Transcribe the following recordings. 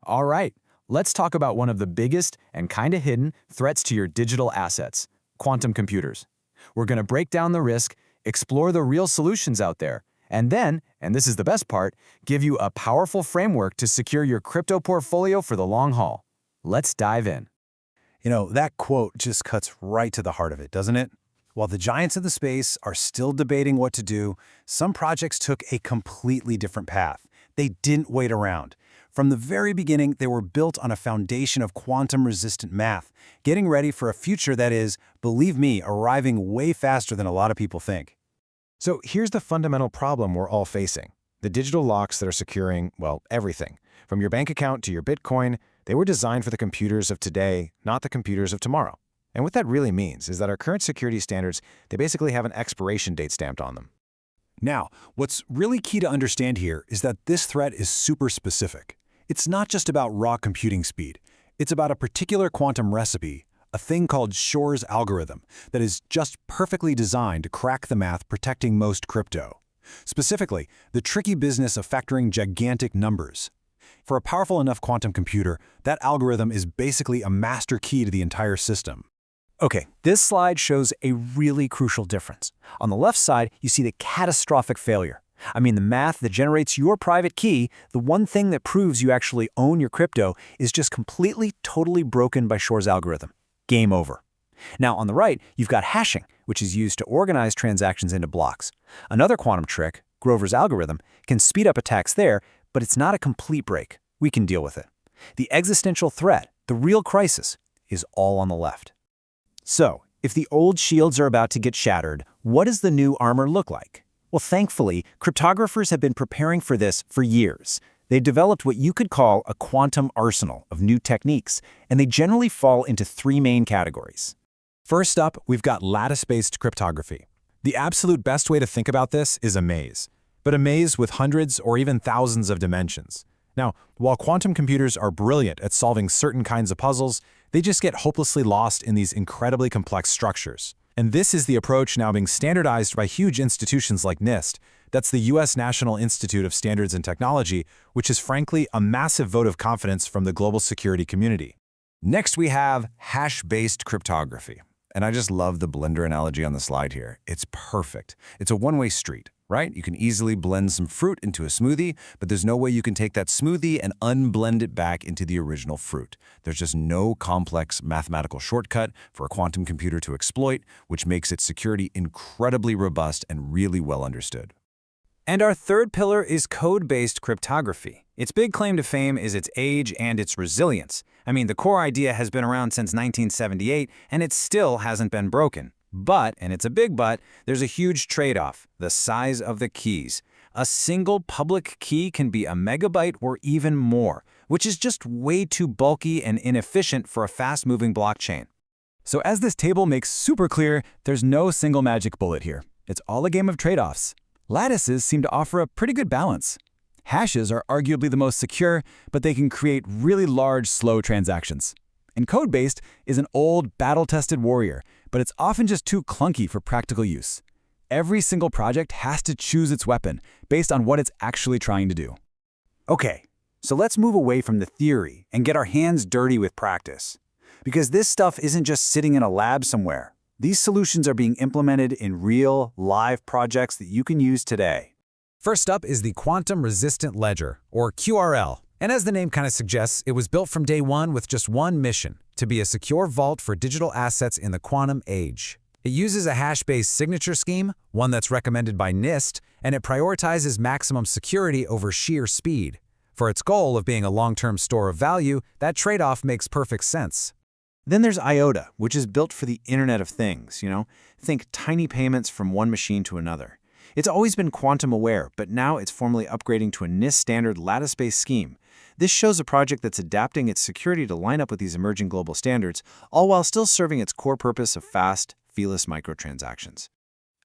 All right, let's talk about one of the biggest and kinda hidden threats to your digital assets, quantum computers. We're gonna break down the risk, explore the real solutions out there, and then, and this is the best part, give you a powerful framework to secure your crypto portfolio for the long haul. Let's dive in. That quote just cuts right to the heart of it, doesn't it? While the giants of the space are still debating what to do, some projects took a completely different path. They didn't wait around. From the very beginning, they were built on a foundation of quantum-resistant math, getting ready for a future that is, believe me, arriving way faster than a lot of people think. So here's the fundamental problem we're all facing. The digital locks that are securing, well, everything. From your bank account to your Bitcoin, they were designed for the computers of today, not the computers of tomorrow. And what that really means is that our current security standards, they basically have an expiration date stamped on them. Now, what's really key to understand here is that this threat is super specific. It's not just about raw computing speed. It's about a particular quantum recipe, a thing called Shor's algorithm, that is just perfectly designed to crack the math protecting most crypto. Specifically, the tricky business of factoring gigantic numbers. For a powerful enough quantum computer, that algorithm is basically a master key to the entire system. Okay, this slide shows a really crucial difference. On the left side, you see the catastrophic failure. I mean, the math that generates your private key, the one thing that proves you actually own your crypto, is just completely, totally broken by Shor's algorithm. Game over. Now, on the right, you've got hashing, which is used to organize transactions into blocks. Another quantum trick, Grover's algorithm, can speed up attacks there, but it's not a complete break. We can deal with it. The existential threat, the real crisis, is all on the left. So, if the old shields are about to get shattered, what does the new armor look like? Well, thankfully, cryptographers have been preparing for this for years. They developed what you could call a quantum arsenal of new techniques, and they generally fall into three main categories. First up, we've got lattice-based cryptography. The absolute best way to think about this is a maze, but a maze with hundreds or even thousands of dimensions. Now, while quantum computers are brilliant at solving certain kinds of puzzles, they just get hopelessly lost in these incredibly complex structures. And this is the approach now being standardized by huge institutions like NIST. That's the U.S. National Institute of Standards and Technology, which is frankly a massive vote of confidence from the global security community. Next, we have hash-based cryptography. And I just love the blender analogy on the slide here. It's perfect. It's a one-way street, right? You can easily blend some fruit into a smoothie, but there's no way you can take that smoothie and unblend it back into the original fruit. There's just no complex mathematical shortcut for a quantum computer to exploit, which makes its security incredibly robust and really well understood. And our third pillar is code-based cryptography. Its big claim to fame is its age and its resilience. I mean, the core idea has been around since 1978, and it still hasn't been broken. But, and it's a big but, there's a huge trade-off: the size of the keys. A single public key can be a megabyte or even more, which is just way too bulky and inefficient for a fast-moving blockchain. So as this table makes super clear, there's no single magic bullet here. It's all a game of trade-offs. Lattices seem to offer a pretty good balance. Hashes are arguably the most secure, but they can create really large, slow transactions. And code-based is an old, battle-tested warrior, but it's often just too clunky for practical use. Every single project has to choose its weapon based on what it's actually trying to do. Okay, so let's move away from the theory and get our hands dirty with practice. Because this stuff isn't just sitting in a lab somewhere. These solutions are being implemented in real, live projects that you can use today. First up is the Quantum-Resistant Ledger, or QRL. And as the name kind of suggests, it was built from day one with just one mission: to be a secure vault for digital assets in the quantum age. It uses a hash-based signature scheme, one that's recommended by NIST, and it prioritizes maximum security over sheer speed. For its goal of being a long-term store of value, that trade-off makes perfect sense. Then there's IOTA, which is built for the Internet of Things, Think tiny payments from one machine to another. It's always been quantum aware, but now it's formally upgrading to a NIST standard lattice-based scheme. This shows a project that's adapting its security to line up with these emerging global standards, all while still serving its core purpose of fast, feeless microtransactions.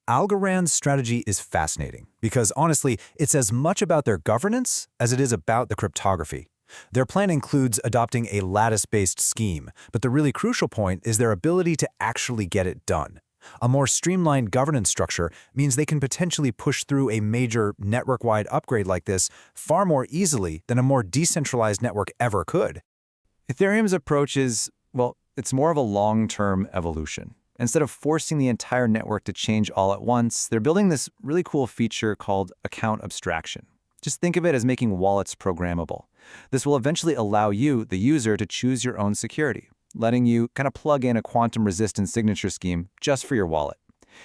Algorand's strategy is fascinating because, honestly, it's as much about their governance as it is about the cryptography. Their plan includes adopting a lattice-based scheme, but the really crucial point is their ability to actually get it done. A more streamlined governance structure means they can potentially push through a major network-wide upgrade like this far more easily than a more decentralized network ever could. Ethereum's approach is, well, it's more of a long-term evolution. Instead of forcing the entire network to change all at once, they're building this really cool feature called account abstraction. Just think of it as making wallets programmable. This will eventually allow you, the user, to choose your own security, letting you kind of plug in a quantum-resistant signature scheme just for your wallet.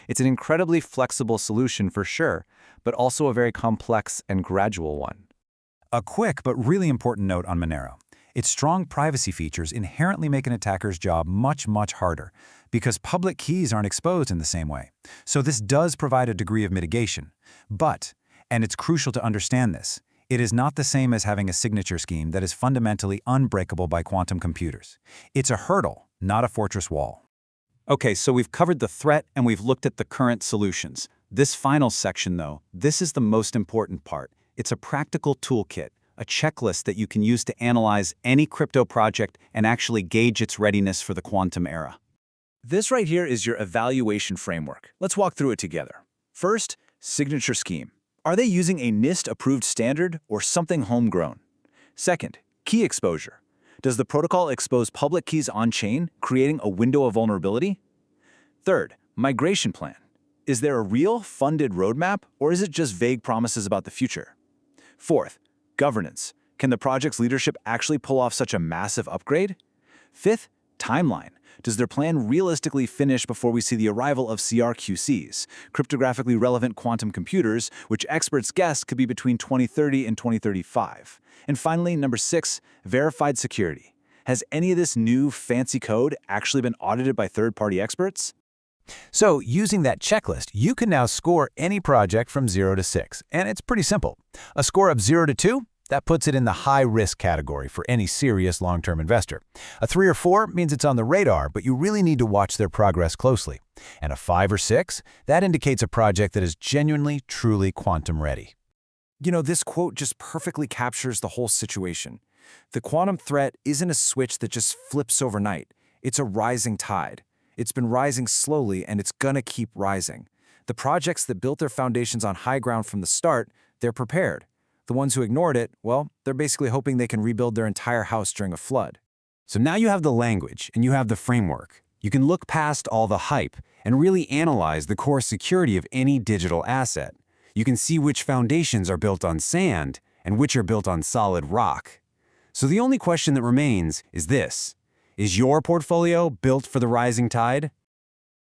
It's an incredibly flexible solution for sure, but also a very complex and gradual one. A quick but really important note on Monero. Its strong privacy features inherently make an attacker's job much, much harder because public keys aren't exposed in the same way. So this does provide a degree of mitigation. But, and it's crucial to understand this, it is not the same as having a signature scheme that is fundamentally unbreakable by quantum computers. It's a hurdle, not a fortress wall. Okay, so we've covered the threat and we've looked at the current solutions. This final section, though, this is the most important part. It's a practical toolkit, a checklist that you can use to analyze any crypto project and actually gauge its readiness for the quantum era. This right here is your evaluation framework. Let's walk through it together. First, signature scheme. Are they using a NIST-approved standard or something homegrown? Second, key exposure. Does the protocol expose public keys on-chain, creating a window of vulnerability? Third, migration plan. Is there a real, funded roadmap, or is it just vague promises about the future? Fourth, governance. Can the project's leadership actually pull off such a massive upgrade? Fifth, timeline. Does their plan realistically finish before we see the arrival of CRQCs, cryptographically relevant quantum computers, which experts guess could be between 2030 and 2035? And finally, number 6, verified security. Has any of this new fancy code actually been audited by third-party experts? So, using that checklist, you can now score any project from 0 to 6, and it's pretty simple. A score of 0 to 2, that puts it in the high-risk category for any serious long-term investor. A 3 or 4 means it's on the radar, but you really need to watch their progress closely. And a 5 or 6, that indicates a project that is genuinely, truly quantum-ready. You know, this quote just perfectly captures the whole situation. The quantum threat isn't a switch that just flips overnight. It's a rising tide. It's been rising slowly, and it's gonna keep rising. The projects that built their foundations on high ground from the start, they're prepared. The ones who ignored it, well, they're basically hoping they can rebuild their entire house during a flood. So now you have the language and you have the framework. You can look past all the hype and really analyze the core security of any digital asset. You can see which foundations are built on sand and which are built on solid rock. So the only question that remains is this: is your portfolio built for the rising tide?